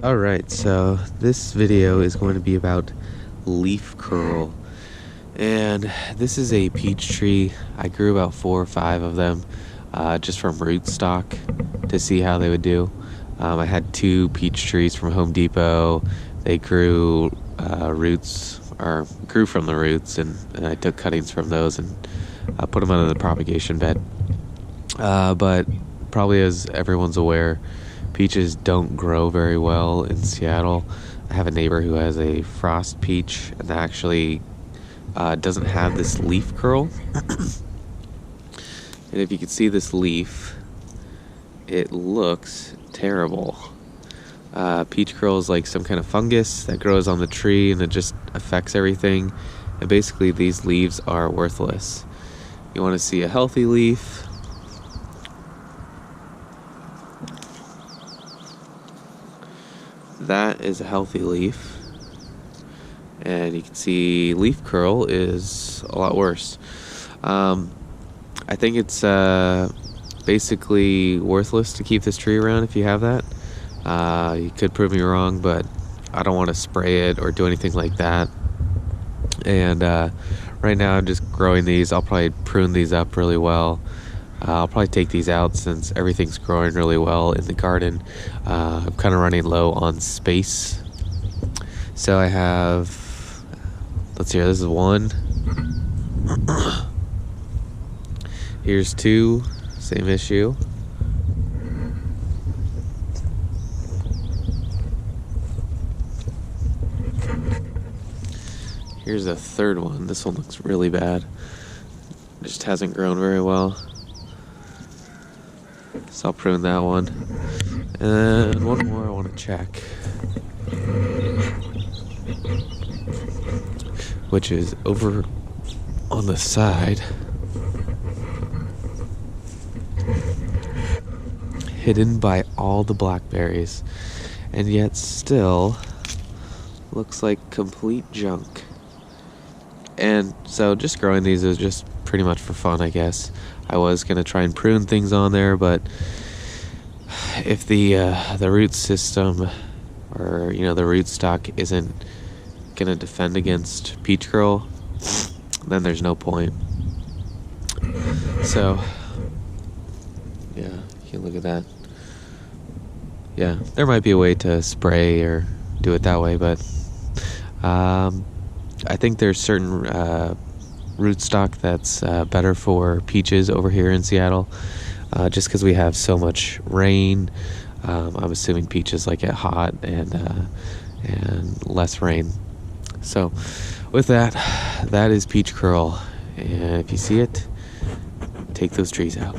Alright, so this video is going to be about leaf curl. And this is a peach tree. I grew about 4 or 5 of them just from rootstock to see how they would do. I had 2 peach trees from Home Depot. They grew grew from the roots, and I took cuttings from those and put them under the propagation bed. But probably as everyone's aware, peaches don't grow very well in Seattle. I have a neighbor who has a frost peach, and that actually doesn't have this leaf curl. And if you can see this leaf, it looks terrible. Peach curl is like some kind of fungus that grows on the tree, and it just affects everything. And basically, these leaves are worthless. You want to see a healthy leaf. That is a healthy leaf, and you can see leaf curl is a lot worse. I think it's basically worthless to keep this tree around if you have that. You could prove me wrong, but I don't want to spray it or do anything like that. And right now I'm just growing these. I'll probably prune these up really well. I'll probably take these out since everything's growing really well in the garden. I'm kind of running low on space. So I have, let's see here, this is 1. Here's 2, same issue. Here's a 3rd one. This one looks really bad. It just hasn't grown very well. So I'll prune that one. And one more I want to check, which is over on the side, hidden by all the blackberries, and yet still looks like complete junk. And so just growing these is just pretty much for fun, I guess. I was going to try and prune things on there, but if the root system or the rootstock isn't going to defend against peach curl, then there's no point. So yeah, you can look at that. Yeah, there might be a way to spray or do it that way, but I think there's certain rootstock that's better for peaches over here in Seattle, just because we have so much rain. I'm assuming peaches like it hot and less rain. So with that is peach curl, and if you see it, take those trees out.